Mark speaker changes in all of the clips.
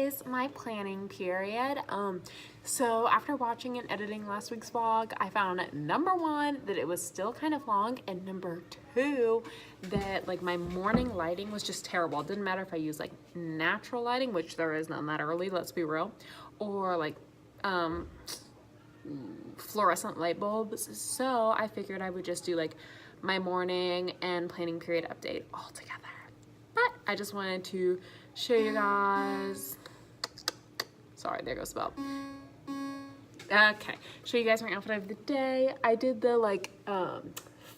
Speaker 1: is my planning period. So after watching and editing last week's vlog, I found number one, that it was still kind of long, and number two, that like my morning lighting was just terrible. It didn't matter if I used like natural lighting, which there is none that early, let's be real, or like fluorescent light bulbs. So I figured I would just do like my morning and planning period update all together. But I just wanted to show you guys, sorry, there goes the bell. Okay, show you guys my outfit of the day. I did the like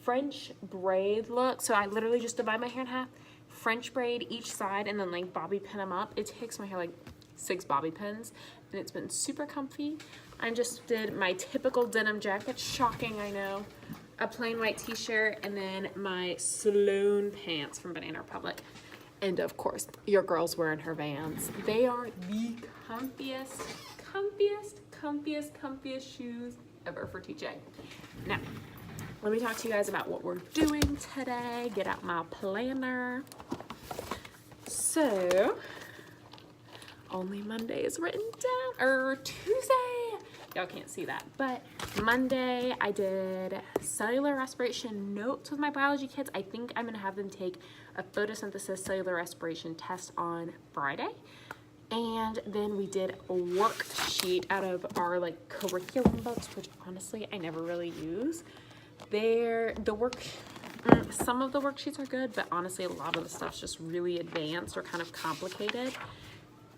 Speaker 1: French braid look. So I literally just divide my hair in half, French braid each side, and then like bobby pin them up. It takes my hair like 6 bobby pins, and it's been super comfy. I just did my typical denim jacket, shocking, I know, a plain white t-shirt, and then my Sloan pants from Banana Republic. And of course, your girl's wearing her Vans. They are the comfiest shoes ever for TJ. Now, let me talk to you guys about what we're doing today. Get out my planner. So, only Monday is written down, or Tuesday. Y'all can't see that, but Monday I did cellular respiration notes with my biology kids. I think I'm gonna have them take a photosynthesis cellular respiration test on Friday. And then we did a worksheet out of our like curriculum books, which honestly I never really use. Some of the worksheets are good, but honestly a lot of the stuff's just really advanced or kind of complicated.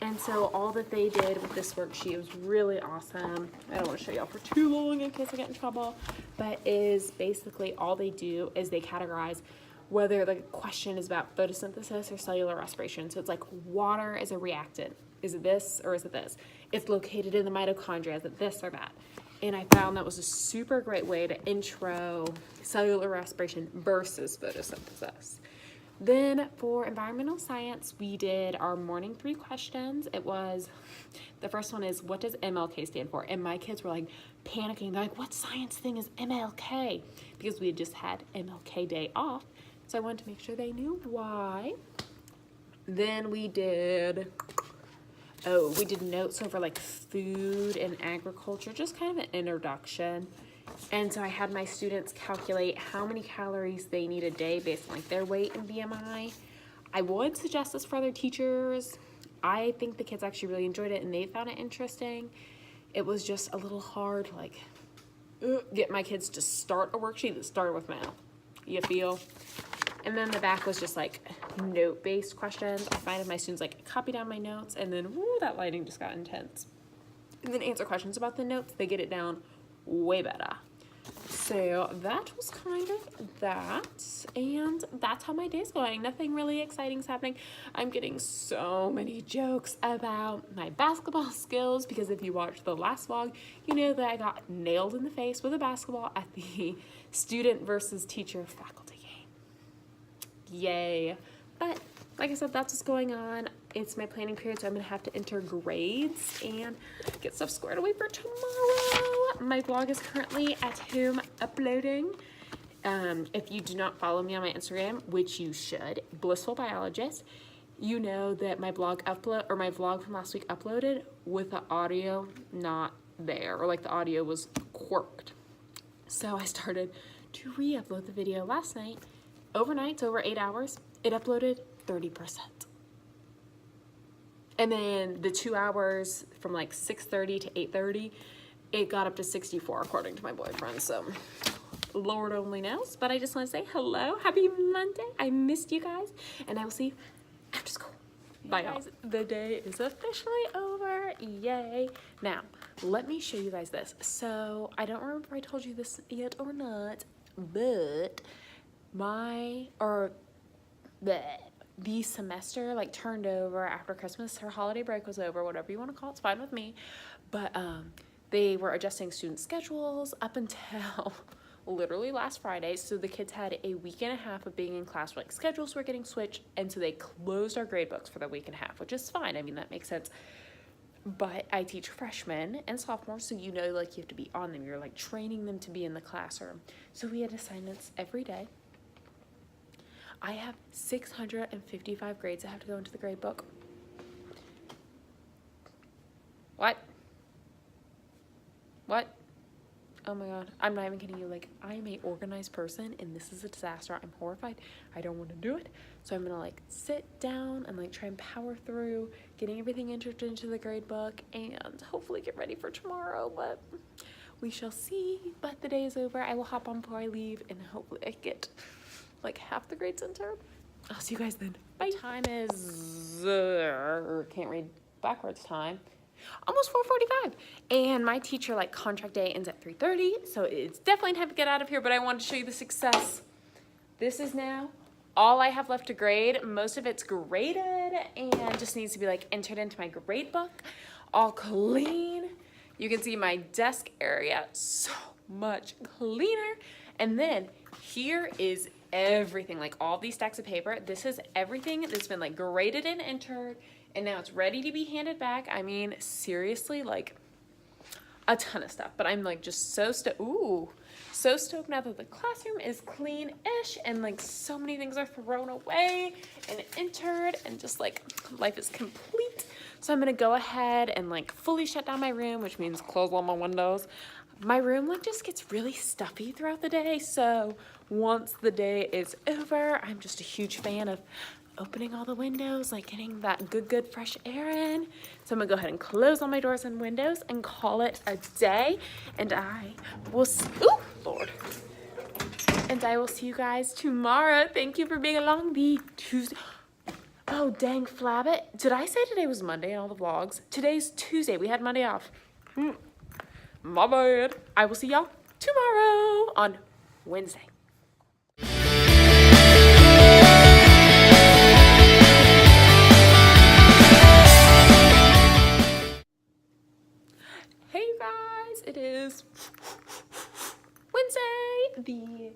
Speaker 1: And so all that they did with this worksheet was really awesome. I don't want to show y'all for too long in case I get in trouble, but is basically all they do is they categorize whether the question is about photosynthesis or cellular respiration. So it's like, water is a reactant. Is it this or is it this? It's located in the mitochondria. Is it this or that? And I found that was a super great way to intro cellular respiration versus photosynthesis. Then for environmental science, we did our morning 3 questions. The first one is, what does MLK stand for? And my kids were like panicking. They're like, what science thing is MLK? Because we had just had MLK Day off. So I wanted to make sure they knew why. Then we did notes over like food and agriculture, just kind of an introduction. And so I had my students calculate how many calories they need a day based on like their weight and BMI. I would suggest this for other teachers. I think the kids actually really enjoyed it and they found it interesting. It was just a little hard to like get my kids to start a worksheet that started with math. You feel? And then the back was just like note-based questions. I find if my students like copy down my notes and then woo, that lighting just got intense. And then answer questions about the notes, they get it down way better. So that was kind of that, and that's how my day's going. Nothing really exciting is happening. I'm getting so many jokes about my basketball skills because if you watched the last vlog, you know that I got nailed in the face with a basketball at the student versus teacher faculty game. Yay. But like I said, that's what's going on. It's my planning period, so I'm gonna have to enter grades and get stuff squared away for tomorrow. My vlog is currently at home uploading. If you do not follow me on my Instagram, which you should, Blissful Biologist, you know that my vlog from last week uploaded with the audio not there, or like the audio was quirked. So I started to re-upload the video last night. Overnight, it's over 8 hours. It uploaded 30%. And then the 2 hours from like 6:30 to 8:30, it got up to 64 according to my boyfriend. So Lord only knows. But I just want to say hello, happy Monday. I missed you guys, and I will see you after school. Bye, guys. The day is officially over. Yay. Now, let me show you guys this. So I don't remember if I told you this yet or not, but the semester like turned over after Christmas. Her holiday break was over, whatever you want to call it, it's fine with me. But they were adjusting student schedules up until literally last Friday. So the kids had a week and a half of being in class where like schedules were getting switched, and so they closed our grade books for the week and a half, which is fine. I mean, that makes sense. But I teach freshmen and sophomores, so you know, like, you have to be on them. You're like training them to be in the classroom. So we had assignments every day. I have 655 grades that have to go into the grade book. god, I'm not even kidding you. Like, I am a organized person and this is a disaster. I'm horrified. I don't want to do it. So I'm gonna like sit down and like try and power through getting everything entered into the grade book and hopefully get ready for tomorrow, but we shall see. But the day is over. I will hop on before I leave and hopefully I get like half the grades entered. I'll see you guys then. Bye. Time is, can't read backwards time. Almost 4:45, and my teacher like contract day ends at 3:30, so it's definitely time to get out of here, but I wanted to show you the success. This is now all I have left to grade. Most of it's graded and just needs to be like entered into my grade book, all clean. You can see my desk area so much cleaner. And then here is everything, like all these stacks of paper. This is everything that's been like graded and entered, and now it's ready to be handed back. I mean, seriously, like a ton of stuff, but I'm like just so stoked now that the classroom is clean-ish and like so many things are thrown away and entered and just like life is complete. So I'm gonna go ahead and like fully shut down my room, which means close all my windows. My room like just gets really stuffy throughout the day, so once the day is over, I'm just a huge fan of opening all the windows, like getting that good fresh air in. So I'm gonna go ahead and close all my doors and windows and call it a day, and I will ooh, Lord. And I will see you guys tomorrow. Thank you for being along the Tuesday. Oh, dang flabbit. Did I say today was Monday in all the vlogs? Today's Tuesday. We had Monday off. My bad. I will see y'all tomorrow on Wednesday. Hey guys, it is Wednesday, the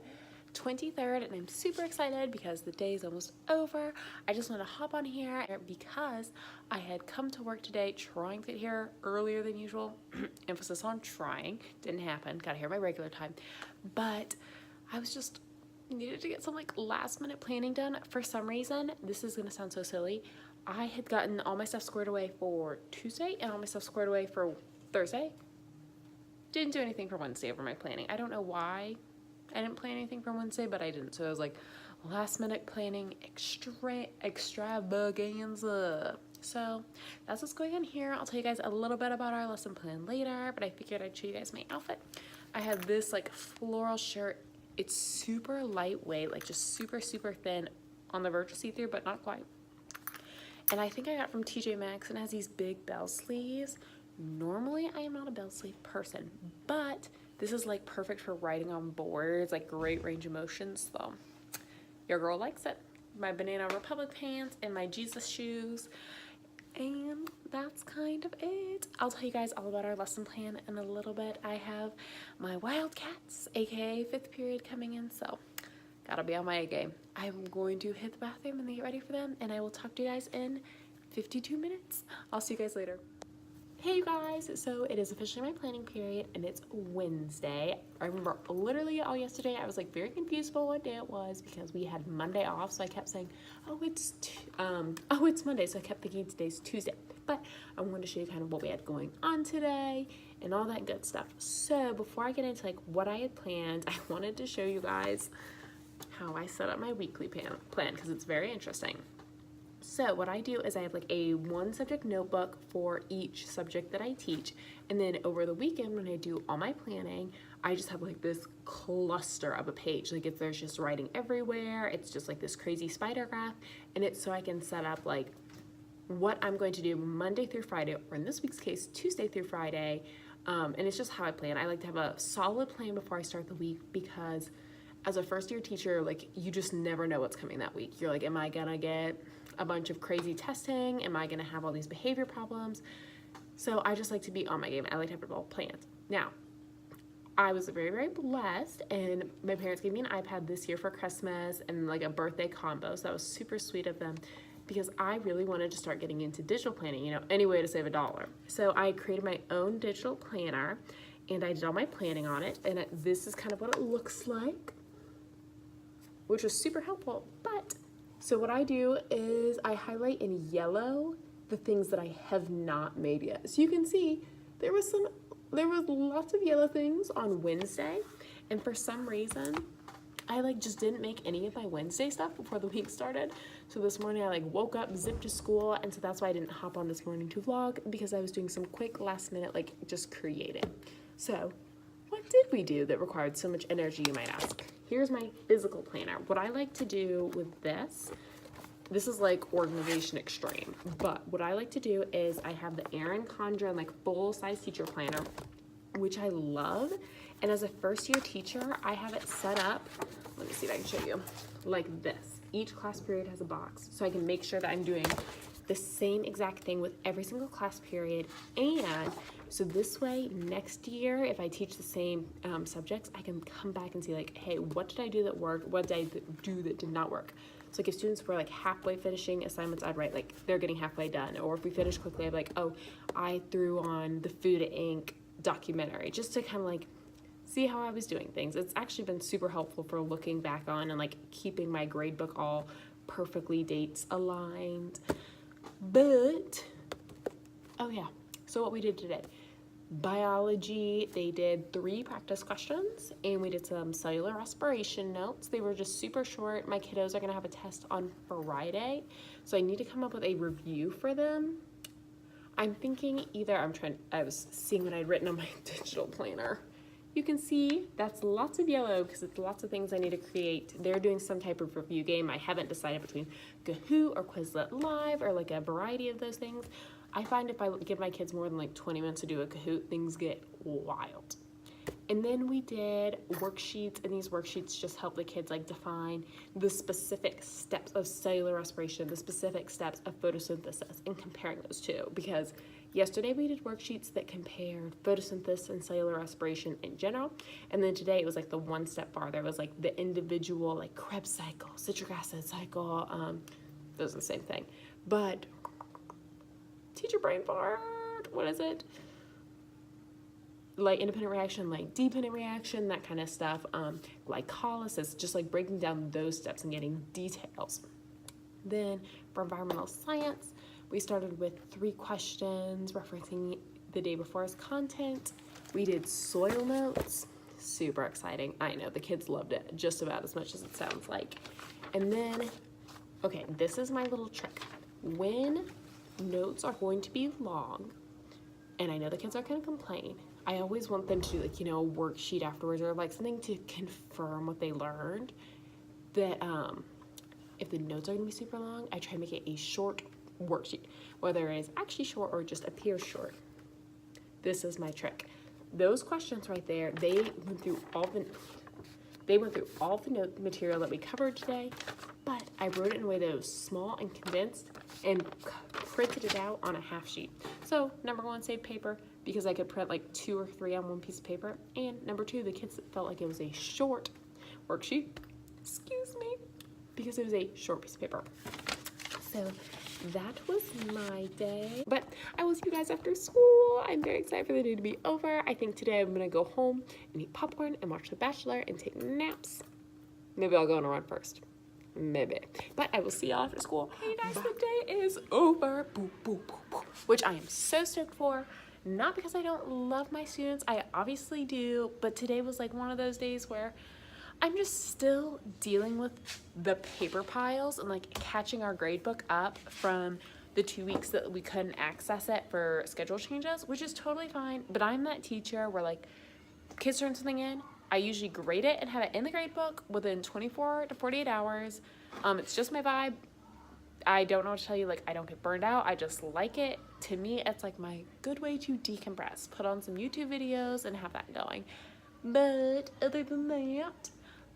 Speaker 1: 23rd, and I'm super excited because the day is almost over. I just want to hop on here because I had come to work today trying to get here earlier than usual. Emphasis on trying. Didn't happen. Got here my regular time. But I was just needed to get some like last minute planning done. For some reason, this is going to sound so silly, I had gotten all my stuff squared away for Tuesday and all my stuff squared away for Thursday. Didn't do anything for Wednesday over my planning. I don't know why I didn't plan anything for Wednesday, but I didn't. So I was like, last minute planning extravaganza. So that's what's going on here. I'll tell you guys a little bit about our lesson plan later, but I figured I'd show you guys my outfit. I have this like floral shirt. It's super lightweight, like just super thin, on the verge of see-through, but not quite. And I think I got from TJ Maxx, and it has these big bell sleeves. Normally, I am not a bell sleeve person, but this is like perfect for writing on boards, like great range of motion, so your girl likes it. My Banana Republic pants and my Jesus shoes, and that's kind of it. I'll tell you guys all about our lesson plan in a little bit. I have my Wildcats, aka 5th period, coming in, so gotta be on my A game. I'm going to hit the bathroom and get ready for them, and I will talk to you guys in 52 minutes. I'll see you guys later. Hey you guys, so it is officially my planning period and it's Wednesday. I remember literally all yesterday I was like very confused about what day it was because we had Monday off, so I kept saying, oh it's Monday, so I kept thinking today's Tuesday. But I wanted to show you kind of what we had going on today and all that good stuff. So before I get into like what I had planned, I wanted to show you guys how I set up my weekly plan because it's very interesting. So what I do is I have like a 1-subject notebook for each subject that I teach, and then over the weekend when I do all my planning, I just have like this cluster of a page. Like if there's just writing everywhere, it's just like this crazy spider graph, and it's so I can set up like what I'm going to do Monday through Friday, or in this week's case, Tuesday through Friday, and it's just how I plan. I like to have a solid plan before I start the week because as a first-year teacher, like you just never know what's coming that week. You're like, am I gonna get a bunch of crazy testing? Am I gonna have all these behavior problems? So I just like to be on my game. I like to have it all planned. Now, I was very blessed, and my parents gave me an iPad this year for Christmas and like a birthday combo, so that was super sweet of them because I really wanted to start getting into digital planning, you know, any way to save $1. So I created my own digital planner and I did all my planning on it, and this is kind of what it looks like, which was super helpful. But so what I do is I highlight in yellow the things that I have not made yet. So you can see there was some there was lots of yellow things on Wednesday, and for some reason, I like just didn't make any of my Wednesday stuff before the week started. So this morning I like woke up, zipped to school, and so that's why I didn't hop on this morning to vlog, because I was doing some quick last minute like just creating. So what did we do that required so much energy, you might ask? Here's my physical planner. What I like to do with this is like organization extreme, but what I like to do is I have the Erin Condren like full size teacher planner, which I love. And as a first year teacher, I have it set up, let me see if I can show you, like this. Each class period has a box, so I can make sure that I'm doing the same exact thing with every single class period. And so this way, next year, if I teach the same subjects, I can come back and see like, hey, what did I do that worked? What did I do that did not work? So like if students were like halfway finishing assignments, I'd write like they're getting halfway done. Or if we finish quickly, I'd be like, oh, I threw on the Food Inc. documentary, just to kind of like see how I was doing things. It's actually been super helpful for looking back on and like keeping my grade book all perfectly dates aligned. But, oh yeah, so what we did today. Biology, they did 3 practice questions, and we did some cellular respiration notes. They were just super short. My kiddos are gonna have a test on Friday, so I need to come up with a review for them. I'm thinking I was seeing what I'd written on my digital planner. You can see that's lots of yellow because it's lots of things I need to create. They're doing some type of review game. I haven't decided between Kahoot or Quizlet Live or like a variety of those things. I find if I give my kids more than like 20 minutes to do a Kahoot, things get wild. And then we did worksheets, and these worksheets just help the kids like define the specific steps of cellular respiration, the specific steps of photosynthesis, and comparing those two. Because yesterday we did worksheets that compared photosynthesis and cellular respiration in general, and then today it was like the one step farther. It was like the individual like Krebs cycle, citric acid cycle. Those are the same thing, but teacher brain fart. What is it? Like independent reaction, like dependent reaction, that kind of stuff. Glycolysis, just like breaking down those steps and getting details. Then for environmental science, we started with 3 questions referencing the day before's content. We did soil notes, super exciting. I know the kids loved it just about as much as it sounds like. And then, okay, this is my little trick. When notes are going to be long, and I know the kids are gonna complain, I always want them to do like, you know, a worksheet afterwards or like something to confirm what they learned. That if the notes are gonna be super long, I try to make it a short worksheet, whether it is actually short or just appears short. This is my trick. Those questions right there, they went through all the note material that we covered today, but I wrote it in a way that it was small and condensed and printed it out on a half sheet. So number 1, saved paper, because I could print like 2 or 3 on one piece of paper. And number 2, the kids felt like it was a short worksheet, excuse me, because it was a short piece of paper. So that was my day. But I will see you guys after school. I'm very excited for the day to be over. I think today I'm gonna go home and eat popcorn and watch The Bachelor and take naps. Maybe I'll go on a run first. Maybe. But I will see y'all after school. Hey guys, bye. The day is over. Boop, boop, boop, boop. Which I am so stoked for. Not because I don't love my students. I obviously do. But today was like one of those days where I'm just still dealing with the paper piles and like catching our grade book up from the 2 weeks that we couldn't access it for schedule changes, which is totally fine. But I'm that teacher where like kids turn something in, I usually grade it and have it in the grade book within 24 to 48 hours. It's just my vibe. I don't know what to tell you. Like, I don't get burned out. I just like it. To me, it's like my good way to decompress. Put on some YouTube videos and have that going. But other than that,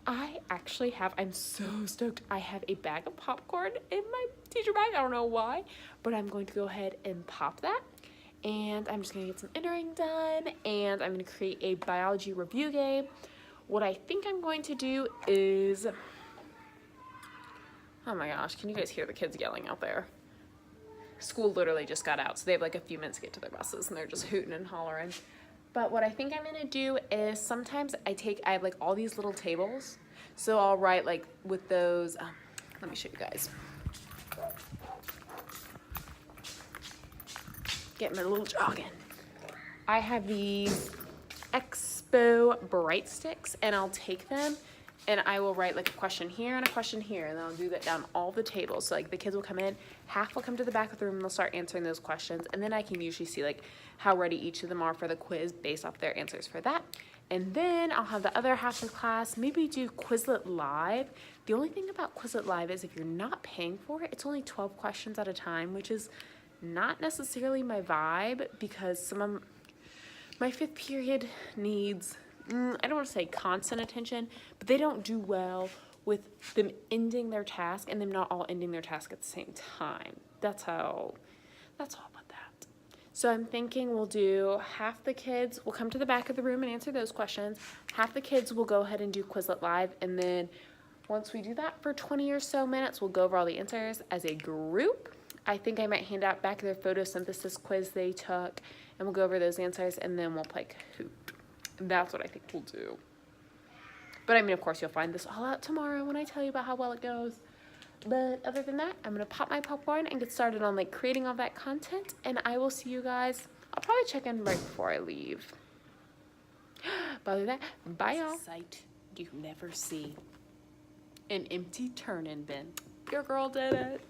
Speaker 1: I'm so stoked. I have a bag of popcorn in my teacher bag. I don't know why, but I'm going to go ahead and pop that. And I'm just gonna get some entering done, and I'm gonna create a biology review game. What I think I'm going to do is, oh my gosh, can you guys hear the kids yelling out there? School literally just got out, so they have like a few minutes to get to their buses, and they're just hooting and hollering. But what I think I'm gonna do is sometimes I have like all these little tables, so I'll write like with those, let me show you guys. Get my little jogging. I have these Expo Bright Sticks, and I'll take them and I will write like a question here and a question here, and then I'll do that down all the tables. So like the kids will come in, half will come to the back of the room and they'll start answering those questions, and then I can usually see like how ready each of them are for the quiz based off their answers for that. And then I'll have the other half of the class maybe do Quizlet Live. The only thing about Quizlet Live is if you're not paying for it, it's only 12 questions at a time, which is not necessarily my vibe, because some of my fifth period needs, I don't want to say constant attention, but they don't do well with them ending their task and them not all ending their task at the same time. That's all about that. So I'm thinking we'll do half the kids will come to the back of the room and answer those questions. Half the kids will go ahead and do Quizlet Live, and then once we do that for 20 or so minutes, we'll go over all the answers as a group. I think I might hand out back their photosynthesis quiz they took, and we'll go over those answers, and then we'll play Kahoot. That's what I think we'll do. But I mean, of course, you'll find this all out tomorrow when I tell you about how well it goes. But other than that, I'm going to pop my popcorn and get started on like creating all that content, and I will see you guys. I'll probably check in right before I leave. But other than that, bye y'all. Sight you never see. An empty turn-in bin. Your girl did it.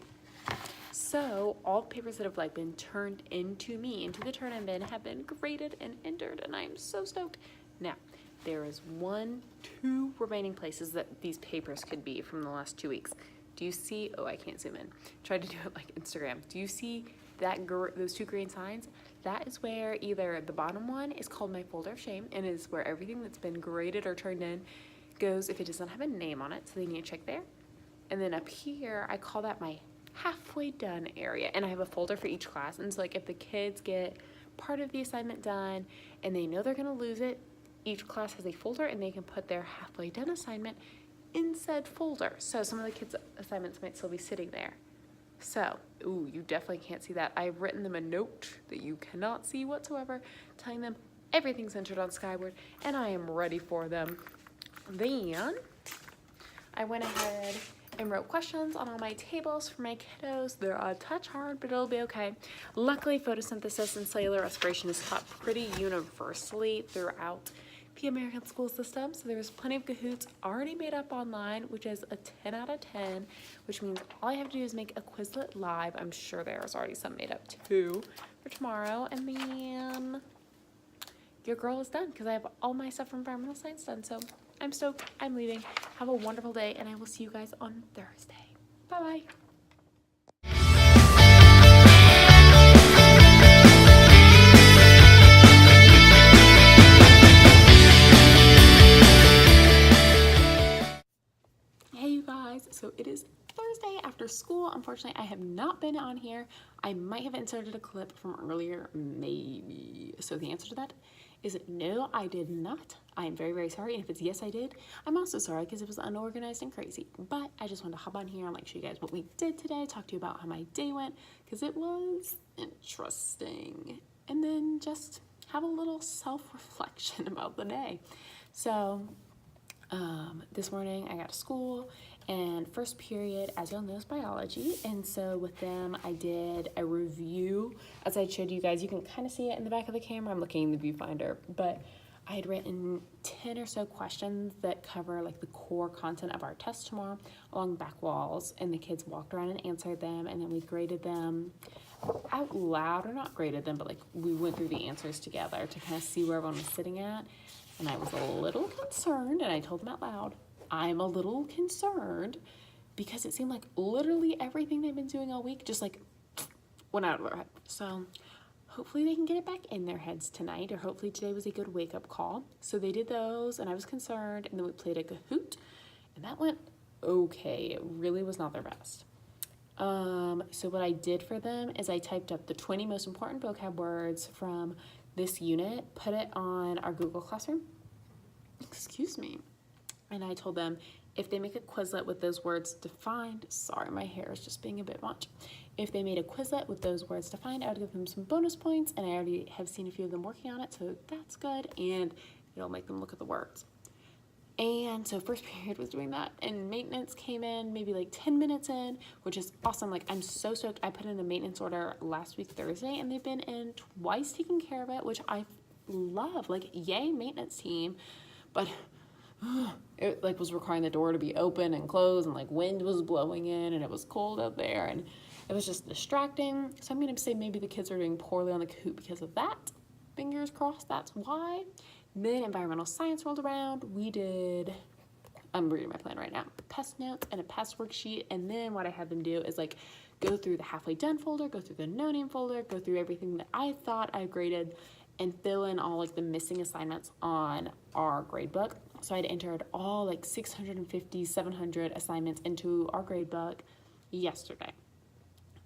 Speaker 1: So all the papers that have like been turned into the turn-in bin have been graded and entered, and I am so stoked. Now, there is 2 remaining places that these papers could be from the last 2 weeks. Do you see, oh, I can't zoom in. Try to do it like Instagram. Do you see that those 2 green signs? That is where either the bottom one is called my folder of shame, and is where everything that's been graded or turned in goes if it does not have a name on it, so they need to check there. And then up here, I call that my halfway done area, and I have a folder for each class. And so like if the kids get part of the assignment done and they know they're going to lose it, each class has a folder and they can put their halfway done assignment in said folder. So some of the kids' assignments might still be sitting there. So, ooh, you definitely can't see that. I've written them a note that you cannot see whatsoever, telling them everything's entered on Skyward, and I am ready for them. Then I went ahead and wrote questions on all my tables for my kiddos. They're a touch hard, but it'll be okay. Luckily, photosynthesis and cellular respiration is taught pretty universally throughout the American school system. So there's plenty of Kahoots already made up online, which is a 10 out of 10, which means all I have to do is make a Quizlet Live. I'm sure there's already some made up too for tomorrow. And then your girl is done because I have all my stuff from environmental science done. So I'm stoked. I'm leaving. Have a wonderful day, and I will see you guys on Thursday. Bye-bye. Hey, you guys. So it is Thursday after school. Unfortunately, I have not been on here. I might have inserted a clip from earlier, maybe. So the answer to that is no, I did not. I am very, very sorry. And if it's yes, I did, I'm also sorry because it was unorganized and crazy. But I just wanted to hop on here and like show you guys what we did today, talk to you about how my day went because it was interesting. And then just have a little self-reflection about the day. So this morning I got to school, and first period, as y'all know, is biology. And so with them, I did a review. As I showed you guys, you can kind of see it in the back of the camera. I'm looking in the viewfinder, but I had written 10 or so questions that cover like the core content of our test tomorrow along back walls, and the kids walked around and answered them, and then we graded them out loud, or not graded them, but like we went through the answers together to kind of see where everyone was sitting at. And I was a little concerned, and I told them out loud, I'm a little concerned because it seemed like literally everything they've been doing all week just like went out of their head. So hopefully they can get it back in their heads tonight, or hopefully today was a good wake-up call. So they did those, and I was concerned, and then we played a Kahoot, and that went okay. It really was not their best. So what I did for them is I typed up the 20 most important vocab words from this unit, put it on our Google Classroom, excuse me, and I told them if they make a Quizlet with those words defined, sorry, my hair is just being a bit much. If they made a Quizlet with those words defined, I would give them some bonus points, and I already have seen a few of them working on it, so that's good, and it'll make them look at the words. And so first period was doing that, and maintenance came in maybe like 10 minutes in, which is awesome. Like, I'm so stoked. I put in a maintenance order last week Thursday, and they've been in twice taking care of it, which I love. Like, yay, maintenance team. But it like was requiring the door to be open and closed, and like wind was blowing in, and it was cold out there, and it was just distracting. So I'm gonna say maybe the kids are doing poorly on the Kahoot because of that. Fingers crossed that's why. Then environmental science rolled around. We did, I'm reading my plan right now, pest notes and a pest worksheet. And then what I had them do is like go through the halfway done folder, go through the no name folder, go through everything that I thought I graded, and fill in all like the missing assignments on our grade book. So I'd entered all like 650, 700 assignments into our grade book yesterday.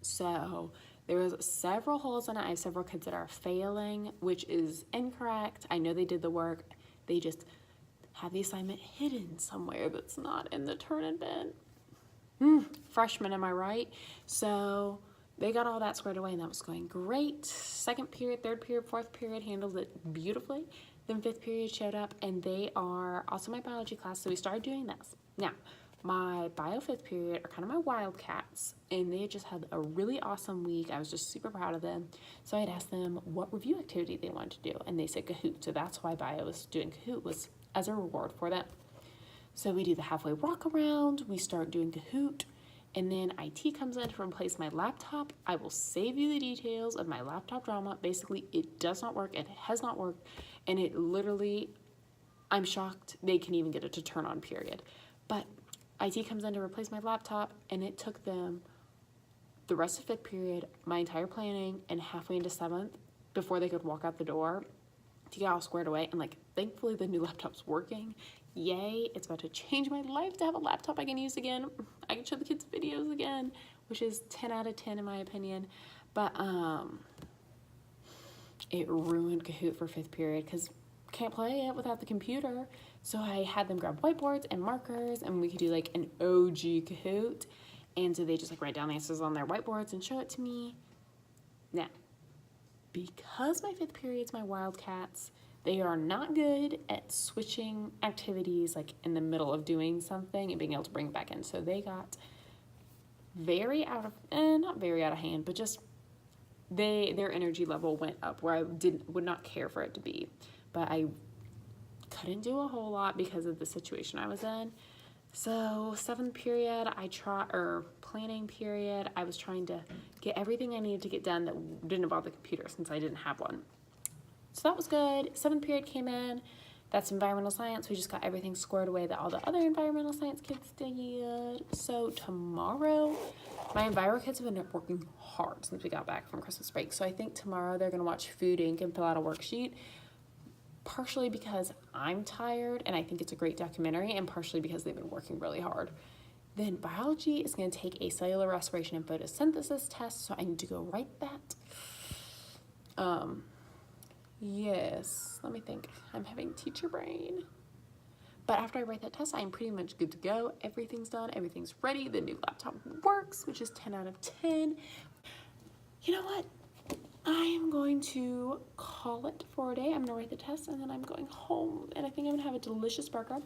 Speaker 1: So there was several holes in it. I have several kids that are failing, which is incorrect. I know they did the work. They just have the assignment hidden somewhere that's not in the turn-in bin. Freshmen, am I right? So they got all that squared away, and that was going great. Second period, third period, fourth period handled it beautifully. Then fifth period showed up, and they are also my biology class, so we started doing this. Now, my bio fifth period are kind of my wildcats, and they just had a really awesome week. I was just super proud of them. So I had asked them what review activity they wanted to do, and they said Kahoot. So that's why bio was doing Kahoot, was as a reward for them. So we do the halfway walk around, we start doing Kahoot, and then IT comes in to replace my laptop. I will save you the details of my laptop drama. Basically, it does not work, it has not worked, and it literally, I'm shocked they can even get it to turn on, period. But IT comes in to replace my laptop, and it took them the rest of fifth period, my entire planning, and halfway into seventh before they could walk out the door to get all squared away. And like, thankfully the new laptop's working. Yay, it's about to change my life to have a laptop I can use again. I can show the kids videos again, which is 10 out of 10 in my opinion. But it ruined Kahoot for fifth period because can't play it without the computer. So I had them grab whiteboards and markers, and we could do like an OG Kahoot. And so they just like write down the answers on their whiteboards and show it to me. Now, because my fifth period's my wildcats, they are not good at switching activities like in the middle of doing something and being able to bring it back in. So they got very out of, not very out of hand, but just their energy level went up where I would not care for it to be. But I couldn't do a whole lot because of the situation I was in. So seventh period, planning period, I was trying to get everything I needed to get done that didn't involve the computer since I didn't have one. So that was good. Seventh period came in. That's environmental science. We just got everything squared away that all the other environmental science kids did. So tomorrow, my enviro kids have been working hard since we got back from Christmas break. So I think tomorrow they're going to watch Food Inc. and fill out a worksheet. Partially because I'm tired and I think it's a great documentary, and partially because they've been working really hard. Then biology is going to take a cellular respiration and photosynthesis test, so I need to go write that. Yes, let me think. I'm having teacher brain. But after I write that test, I'm pretty much good to go. Everything's done, everything's ready. The new laptop works, which is 10 out of 10. You know what? I am going to call it for a day. I'm gonna write the test, and then I'm going home, and I think I'm gonna have a delicious burger.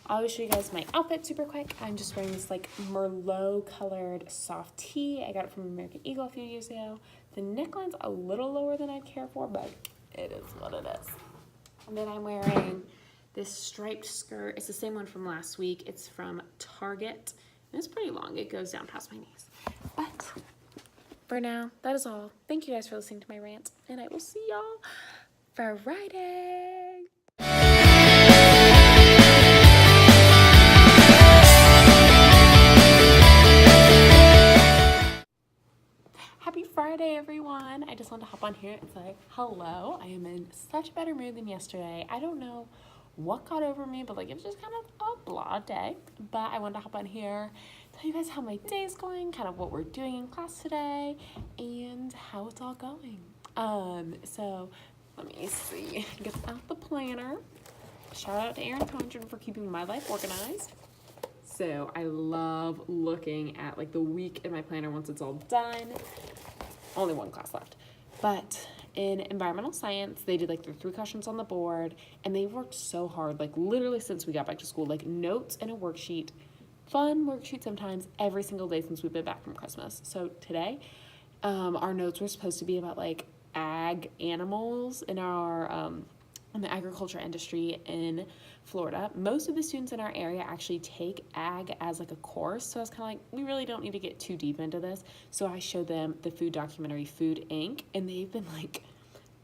Speaker 1: I'll show you guys my outfit super quick. I'm just wearing this like Merlot colored soft tee. I got it from American Eagle a few years ago. The neckline's a little lower than I'd care for, but it is what it is. And then I'm wearing this striped skirt. It's the same one from last week. It's from Target, and it's pretty long. It goes down past my knees. But for now, that is all. Thank you guys for listening to my rant, and I will see y'all Friday. Happy Friday, everyone. I just wanted to hop on here and say hello. I am in such a better mood than yesterday. I don't know what got over me, but like it was just kind of a blah day. But I wanted to hop on here, tell you guys how my day is going, kind of what we're doing in class today, and how it's all going. So let me see. Get out the planner. Shout out to Erin Condren for keeping my life organized. So I love looking at like the week in my planner once it's all done. Only one class left. But in environmental science, they did like the 3 questions on the board, and they worked so hard, like literally since we got back to school, like notes and a worksheet, fun worksheet sometimes every single day since we've been back from Christmas. So today, our notes were supposed to be about like ag animals in our in the agriculture industry in Florida. Most of the students in our area actually take ag as like a course. So I was kind of like, we really don't need to get too deep into this. So I showed them the food documentary Food Inc. And they've been like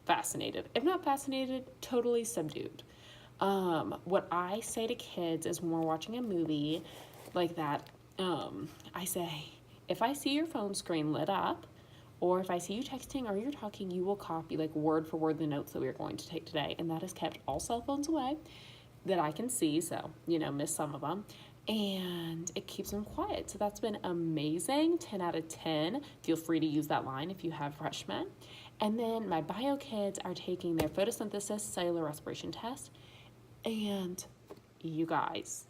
Speaker 1: fascinated. If not fascinated, totally subdued. What I say to kids is when we're watching a movie like that, I say, if I see your phone screen lit up, or if I see you texting or you're talking, you will copy like word for word the notes that we are going to take today. And that has kept all cell phones away that I can see. So, miss some of them. And it keeps them quiet. So that's been amazing. 10 out of 10. Feel free to use that line if you have freshmen. And then my bio kids are taking their photosynthesis cellular respiration test. And you guys,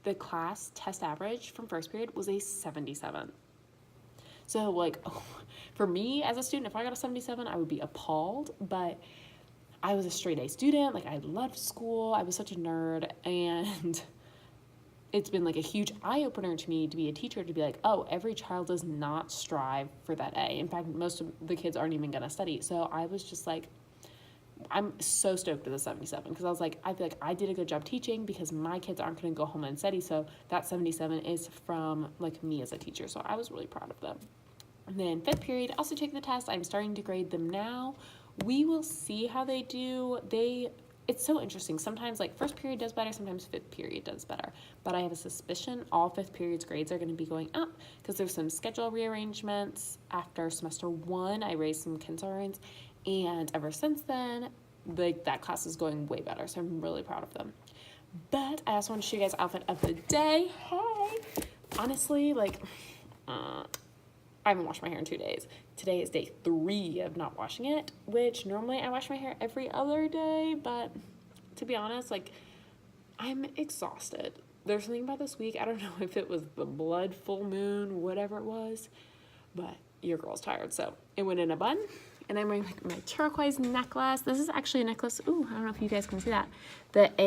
Speaker 1: the class test average from first period was a 77. So like, for me as a student, if I got a 77, I would be appalled, but I was a straight A student. Like, I loved school. I was such a nerd, and it's been like a huge eye-opener to me to be a teacher, to be like, oh, every child does not strive for that A. In fact, most of the kids aren't even gonna study. So I was just like, I'm so stoked with the 77, because I was like, I feel like I did a good job teaching because my kids aren't going to go home and study. So that 77 is from like me as a teacher. So I was really proud of them. And then fifth period, also take the test. I'm starting to grade them now. We will see how they do. It's so interesting. Sometimes like first period does better, sometimes fifth period does better. But I have a suspicion all fifth period's grades are going to be going up because there's some schedule rearrangements. After semester 1, I raised some concerns. And ever since then, like that class is going way better. So I'm really proud of them. But I also want to show you guys outfit of the day. Hey! Honestly, like, I haven't washed my hair in 2 days. Today is day 3 of not washing it, which normally I wash my hair every other day. But to be honest, like, I'm exhausted. There's something about this week. I don't know if it was the blood, full moon, whatever it was, but your girl's tired. So it went in a bun. And I'm wearing like my turquoise necklace. This is actually a necklace. Ooh, I don't know if you guys can see that. That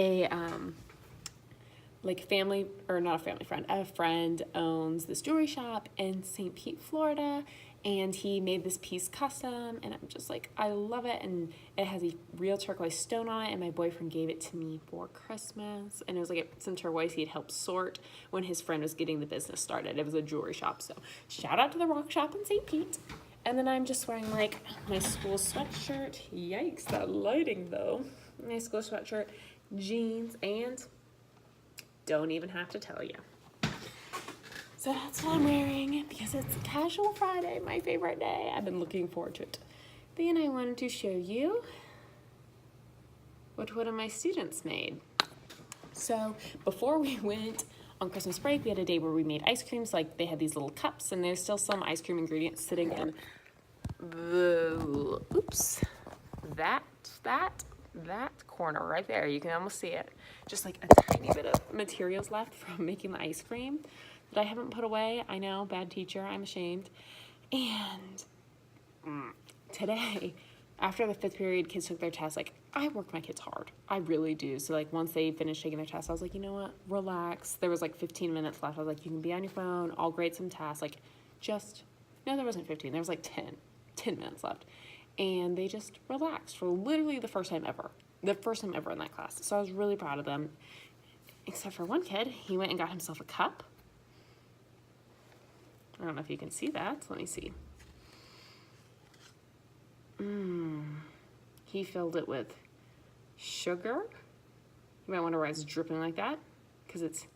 Speaker 1: like family, or not a family friend, a friend owns this jewelry shop in St. Pete, Florida. And he made this piece custom. And I'm just like, I love it. And it has a real turquoise stone on it. And my boyfriend gave it to me for Christmas. And it was like some turquoise he had helped sort when his friend was getting the business started. It was a jewelry shop. So shout out to the rock shop in St. Pete. And then I'm just wearing like my school sweatshirt. Yikes, that lighting though. My school sweatshirt, jeans, and don't even have to tell you. So that's what I'm wearing because it's Casual Friday, my favorite day. I've been looking forward to it. Then I wanted to show you what one of my students made. So before we went on Christmas break, we had a day where we made ice creams. Like, they had these little cups, and there's still some ice cream ingredients sitting in the, that corner right there. You can almost see it. Just like a tiny bit of materials left from making the ice cream that I haven't put away. I know, bad teacher, I'm ashamed. And today, after the fifth period, kids took their test. Like, I work my kids hard. I really do. So, like, once they finished taking their test, I was like, you know what? Relax. There was, like, 15 minutes left. I was like, you can be on your phone. I'll grade some tasks. Like, no, there wasn't 15. There was, like, 10 minutes left. And they just relaxed for literally the first time ever. The first time ever in that class. So I was really proud of them. Except for one kid. He went and got himself a cup. I don't know if you can see that. Let me see. He filled it with sugar. You might wonder why it's dripping like that, because it's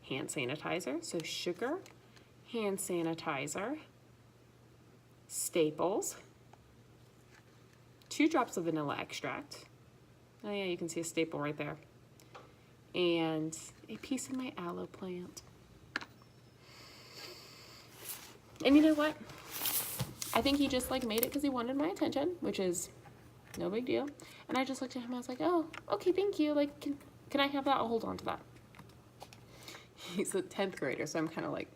Speaker 1: hand sanitizer. So sugar, hand sanitizer, Staples, 2 drops of vanilla extract. Oh yeah, you can see a staple right there. And a piece of my aloe plant. And you know what? I think he just like made it because he wanted my attention, which is no big deal. And I just looked at him, I was like, oh, okay, thank you. Like, can I have that? I'll hold on to that. He's a 10th grader, so I'm kind of like,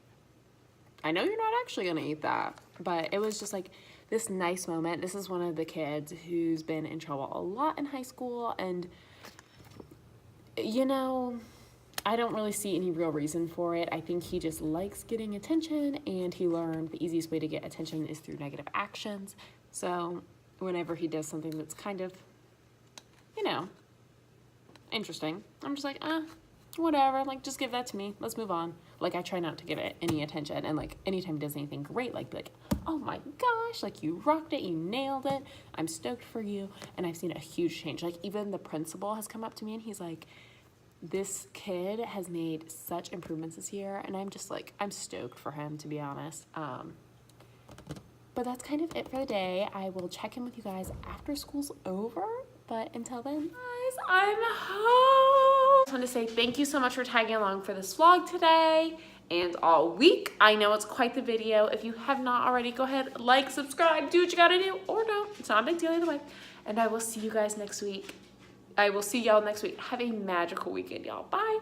Speaker 1: I know you're not actually gonna eat that. But it was just like this nice moment. This is one of the kids who's been in trouble a lot in high school, and you know, I don't really see any real reason for it. I think he just likes getting attention, and he learned the easiest way to get attention is through negative actions. So whenever he does something that's kind of, you know, interesting, I'm just like, whatever, like, just give that to me, let's move on. Like, I try not to give it any attention, and like, anytime he does anything great, like, be like, oh my gosh, like, you rocked it, you nailed it, I'm stoked for you. And I've seen a huge change. Like, even the principal has come up to me and he's like, this kid has made such improvements this year, and I'm just like, I'm stoked for him, to be honest. But that's kind of it for the day. I will check in with you guys after school's over, but until then, guys, I'm home. I just want to say thank you so much for tagging along for this vlog today and all week. I know it's quite the video. If you have not already, go ahead, like, subscribe, do what you gotta do, or don't. It's not a big deal either way. And I will see you guys next week. I will see y'all next week. Have a magical weekend, y'all. Bye.